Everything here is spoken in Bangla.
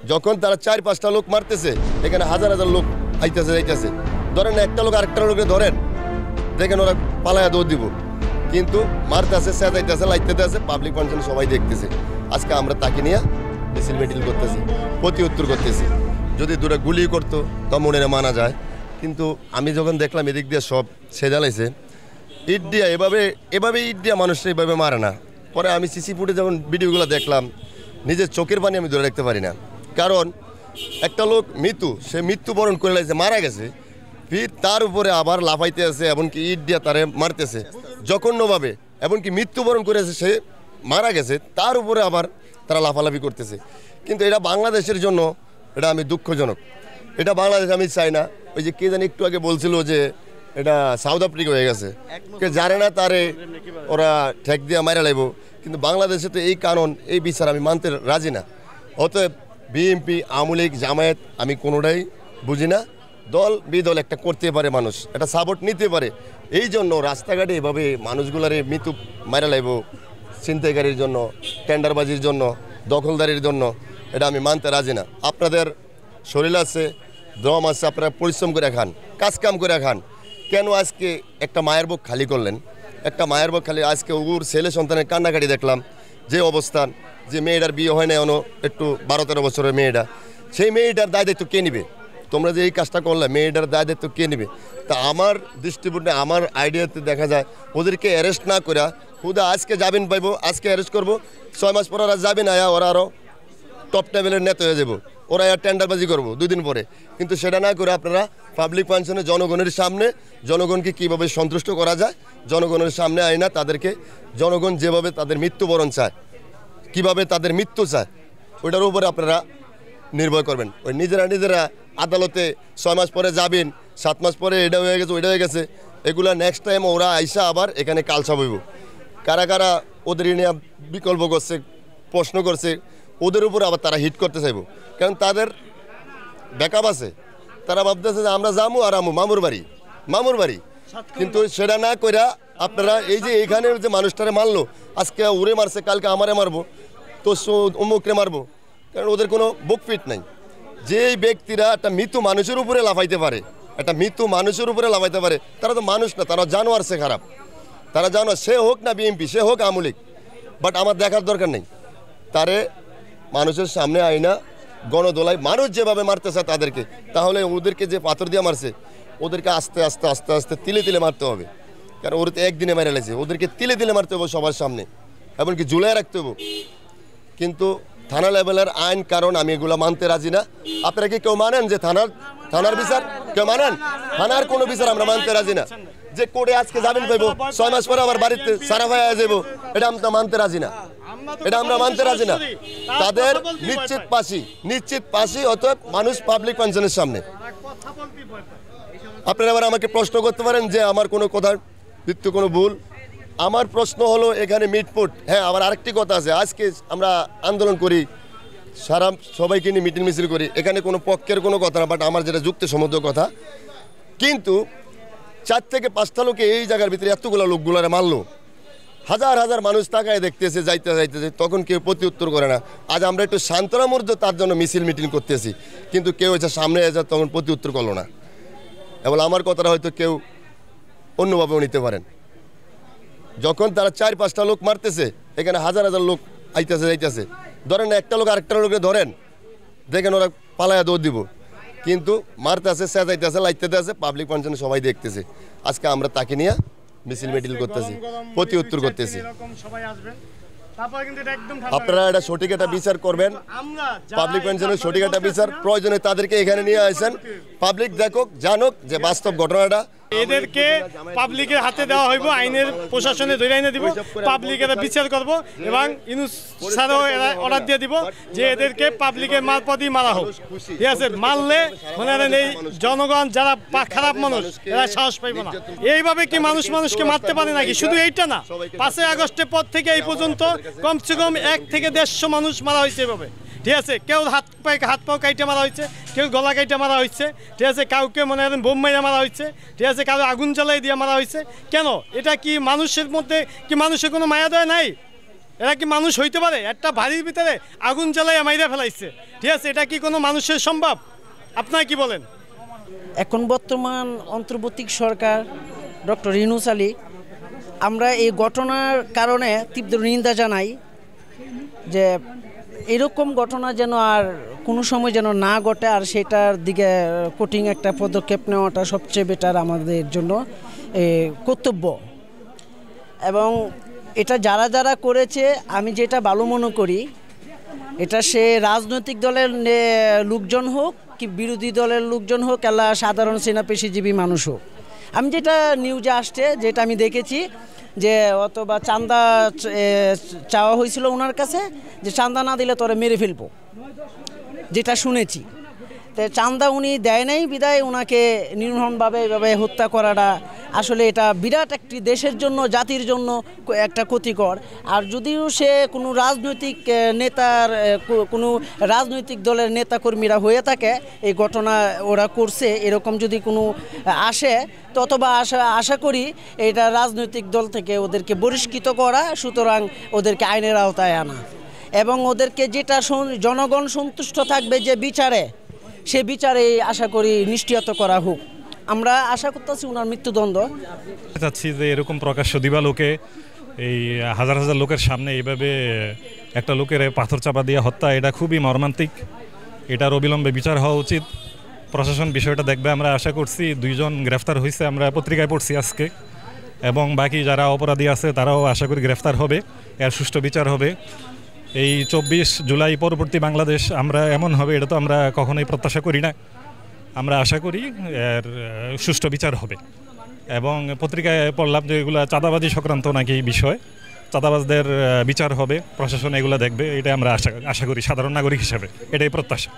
যখন তারা 4-5টা লোক মারতেছে, এখানে হাজার হাজার লোক আইতেছে যাইতেছে, ধরেন একটা লোক আরেকটা লোকে ধরেন, দেখেন ওরা পালায়া দৌড় দিব, কিন্তু মারতেছে, চেঁচাইতেছে, লাইতেতে আছে, পাবলিক ফাংশনে সবাই দেখতেছে। আজকে আমরা তাকে নিয়ে মিছিল মিটিং করতেছি, প্রতি উত্তর করতেছি। যদি দূরে গুলি করতো তা মনে মানা যায়, কিন্তু আমি যখন দেখলাম এদিক দিয়ে সব সেজালাইছে, ইট দিয়া এভাবে ইট দিয়া মানুষরা এইভাবে মারে না। পরে আমি সিসি ফুটে যখন ভিডিওগুলো দেখলাম, নিজের চোখের পানি আমি ধরে রাখতে পারি না। কারণ একটা লোক সে মৃত্যুবরণ করে লাগছে, মারা গেছে, ফির তার উপরে আবার লাফাইতে আছে, এমনকি ইট দিয়া তারে মারতেছে জঘন্যভাবে, এমনকি মৃত্যুবরণ করেছে, সে মারা গেছে, তার উপরে আবার তারা লাফালাফি করতেছে। কিন্তু এটা বাংলাদেশের জন্য এটা আমি দুঃখজনক। এটা বাংলাদেশ আমি চাই না। ওই যে কে জানি একটু আগে বলছিল যে এটা সাউথ আফ্রিকা হয়ে গেছে, কে জানে না তারে ওরা ঠেক দিয়ে মারা লাইব। কিন্তু বাংলাদেশে তো এই কারণ, এই বিচার আমি মানতে রাজি না। অতএব বিএনপি, আওয়ামী লীগ, জামায়াত আমি কোনোটাই বুঝি না। দল বিদল একটা করতে পারে, মানুষ একটা সাপোর্ট নিতে পারে। এই জন্য রাস্তাঘাটে এভাবে মানুষগুলারে মৃত্যু মারা লাইব ছিনতাইকারীর জন্য, টেন্ডারবাজির জন্য, দখলদারির জন্য, এটা আমি মানতে রাজি না। আপনাদের শরীর আছে, দম আছে, আপনারা পরিশ্রম করে খান, কাজকাম করে খান। কেন আজকে একটা মায়ের বুক খালি করলেন? একটা মায়ের বুক খালি, আজকে ওর ছেলে সন্তানের কান্নাকাটি দেখলাম, যে অবস্থান, যে মেয়েটার বিয়ে হয় না এখনো, একটু 12-13 বছরের মেয়েটা, সেই মেয়েটার দায় দায়িত্ব কে নিবে? তোমরা যে এই কাজটা করলে, মেয়েটার দায় দায়িত্ব কে নিবে? তা আমার দৃষ্টিভঙ্গি, আমার আইডিয়াতে দেখা যায় ওদেরকে অ্যারেস্ট না করে হুদা আজকে জামিন পাইবো, আজকে অ্যারেস্ট করবো, 6 মাস পর ওরা যাবেন, ওরা আরও টপ লেভেলের নেতা হয়ে যাবো, ওরা টেন্ডারবাজি করবো 2 দিন পরে। কিন্তু সেটা না করে আপনারা পাবলিক ফাংশনে জনগণের সামনে জনগণকে কীভাবে সন্তুষ্ট করা যায়, জনগণের সামনে আয় না, তাদেরকে জনগণ যেভাবে তাদের মৃত্যুবরণ চায়, কিভাবে তাদের মৃত্যু চায়, ওইটার উপরে আপনারা নির্ভর করবেন। ওই নিজেরা আদালতে 6 মাস পরে যাবেন, 7 মাস পরে এটা হয়ে গেছে, ওইটা হয়ে গেছে, এগুলা নেক্সট টাইম ওরা আইসা আবার এখানে কালসা বইব। কারা কারা ওদের নিয়ে বিকল্প করছে, প্রশ্ন করছে, ওদের উপর আবার তারা হিট করতে চাইব। কারণ তাদের ব্যাকআপ আছে, তারা ভাবতেছে যে আমরা যাবো আর মামুর বাড়ি। কিন্তু সেটা না কইরা আপনারা এই যে এইখানে যে মানুষটারে মারলো, আজকে ওরে মারছে, কালকে আমারে মারবো, তো অমুকরে মারবো, কারণ ওদের কোনো বুক ফিট নাই। যেই ব্যক্তিরা একটা মৃত্যু মানুষের উপরে লাফাইতে পারে, তারা তো মানুষ না, তারা জানোয়ার, সে খারাপ, তারা জানোয়ার। সে হোক না বিএনপি, সে হোক আওয়ামী লীগ, বাট আমার দেখার দরকার নেই। তারে মানুষের সামনে আইনা গণদোলায় মানুষ যেভাবে মারতেছে তাদেরকে, তাহলে ওদেরকে যে পাথর দিয়ে মারছে, ওদেরকে আস্তে আস্তে তিলে মারতে হবে। কারণ ওরা তো একদিনে মেরে লেছে, ওদেরকে তিলে মারতে হবে সবার সামনে, এমনকি ঝুলাই রাখতে হবে। কিন্তু থানা লেভেলের আইন কারণ আমি এগুলো মানতে রাজি না। আপনারা কি কেউ মানেন যে থানার বিচার কেউ মানেন? থানার কোনো বিচার আমরা মানতে রাজি না। যে কোর্টে আজকে জামিন পাইবো, 6 মাস পরে আবার বাড়িতে সারা ভাই যাবো, এটা আমরা মানতে রাজি না। তাদের নিশ্চিত ফাঁসি, অতএব মানুষ পাবলিক ফাংশনের সামনে। আপনারা এবার আমাকে প্রশ্ন করতে পারেন যে আমার কোনো কথার ভিত্তি কোনো ভুল। আমার প্রশ্ন হলো এখানে মিটফুট, হ্যাঁ, আবার আরেকটি কথা আছে। আজকে আমরা আন্দোলন করি, সবাইকে নিয়ে মিটিং মিছিল করি, এখানে কোনো পক্ষের কোনো কথা না, বাট আমার যেটা যুক্তিসম্মত কথা। কিন্তু 4 থেকে 5টা লোকে এই জায়গার ভিতরে এতগুলো লোকগুলারে মারলো, হাজার মানুষ তাকায় দেখতেছে, যাইতেছে, তখন কেউ প্রতি উত্তর করে না। আজ আমরা একটু সান্ত্বনা মধ্যে তার জন্য মিছিল মিটিং করতেছি, কিন্তু কেউ এসে সামনে এসে তখন প্রতি উত্তর করলো না। এবং আমার কথাটা হয়তো কেউ অন্যভাবেও নিতে পারেন। যখন তারা 4-5টা লোক মারতেছে, এখানে হাজার লোক আইতেছে যাইতেছে, ধরেন একটা লোক আরেকটা লোকে ধরেন, দেখেন ওরা পালায়া দৌড় দিব, কিন্তু মারতেছে, চেঁচাইতেছে, লাইতেতে আছে, পাবলিক ফাংশনে সবাই দেখতেছে। আজকে আমরা তাকে নিয়ে মিছিল মিটিং করতেছি, প্রতি উত্তর করতেছি। আপনারা এটা সঠিক একটা বিচার করবেন, পাবলিক ফাংশনের সঠিক একটা বিচার প্রয়োজনে তাদেরকে এখানে নিয়ে আসেন, পাবলিক দেখুক, জানুক যে বাস্তব ঘটনাটা। এদেরকে পাবলিকের হাতে দেওয়া হইব, আইনের প্রশাসনে ধরে আইনে দিব, পাবলিক এটা বিচার করব এবং ইউনুস স্যারও অর্ডার দিয়ে দিব যে এদেরকে পাবলিকের মারপথই মারা হোক। ঠিক আছে, মারলে মনে করেন এই জনগণ যারা খারাপ মানুষ এরা সাহস পাইব না। এইভাবে কি মানুষকে মারতে পারে নাকি? শুধু এইটা না, 5ই আগস্টের পর থেকে এই পর্যন্ত কমসে কম 1 থেকে 150 মানুষ মারা হয়েছে এভাবে। ঠিক আছে, কেউ হাত পাও কাইটে মারা হয়েছে, কেউ গলা কাইটে মারা হয়েছে, ঠিক আছে, কাউকে মনে করেন বোম মাইরা মারা হয়েছে, ঠিক আছে, কারো আগুন জ্বালাই দিয়ে মারা হয়েছে। কেন? এটা কি মানুষের মধ্যে কি মানুষের কোনো মায়া দয়া নাই? এরা কি মানুষ হইতে পারে? একটা বাড়ির ভিতরে আগুন জ্বালাইয়া মাইরা ফেলাইছে, ঠিক আছে, এটা কি কোনো মানুষের সম্ভব? আপনারা কি বলেন? এখন বর্তমান অন্তর্বর্তী সরকার ডক্টর ইউনূস আলী, আমরা এই ঘটনার কারণে তীব্র নিন্দা জানাই যে এরকম ঘটনা যেন আর কোনো সময় যেন না ঘটে, আর সেটার দিকে কঠিন একটা পদক্ষেপ নেওয়াটা সবচেয়ে বেটার আমাদের জন্য কর্তব্য। এবং এটা যারা যারা করেছে আমি যেটা ভালো মনে করি, এটা সে রাজনৈতিক দলের লোকজন হোক কি বিরোধী দলের লোকজন হোক, এলা সাধারণ সেনা পেশিজীবী মানুষ হোক। আমি যেটা নিউজে আসছে, যেটা আমি দেখেছি যে অথবা চাঁদা চাওয়া হয়েছিল ওনার কাছে, যে চাঁদা না দিলে তোরে মেরে ফেলবো, যেটা শুনেছি। তো চাঁদা উনি দেয় নাই বিদায় ওনাকে নির্মমভাবে এভাবে হত্যা করাটা আসলে এটা বিরাট একটি দেশের জন্য, জাতির জন্য একটা ক্ষতিকর। আর যদিও সে কোনো রাজনৈতিক নেতার কোনো রাজনৈতিক দলের নেতাকর্মীরা হয়ে থাকে, এই ঘটনা ওরা করছে এরকম যদি কোনো আসে, ততবা আশা করি এটা রাজনৈতিক দল থেকে ওদেরকে বহিষ্কৃত করা, সুতরাং ওদেরকে আইনের আওতায় আনা এবং ওদেরকে যেটা জনগণ সন্তুষ্ট থাকবে যে বিচারে, সে বিচারে আশা করি নিশ্চিত করা হোক। আমরা আশা করতেছি ওনার মৃত্যুদণ্ড চাচ্ছি যে এরকম প্রকাশ্য দিবালোকে এই হাজার হাজার লোকের সামনে এইভাবে একটা লোকের পাথর চাপা দিয়ে হত্যা, এটা খুবই মর্মান্তিক। এটার অবিলম্বে বিচার হওয়া উচিত। প্রশাসন বিষয়টা দেখবে, আমরা আশা করছি। 2 জন গ্রেফতার হয়েছে, আমরা পত্রিকায় পড়ছি আজকে, এবং বাকি যারা অপরাধী আছে তারাও আশা করি গ্রেফতার হবে, এর সুষ্ঠু বিচার হবে। এই 24 জুলাই পরবর্তী বাংলাদেশ আমরা এমন হবে এটা তো আমরা কখনোই প্রত্যাশা করি না। আমরা আশা করি এর সুষ্ঠু বিচার হবে। এবং পত্রিকায় পড়লাম যে এগুলা চাঁদাবাজি সংক্রান্ত নাকি বিষয়, চাঁদাবাজদের বিচার হবে, প্রশাসন এগুলো দেখবে, এটা আমরা আশা করি সাধারণ নাগরিক হিসাবে, এটাই প্রত্যাশা।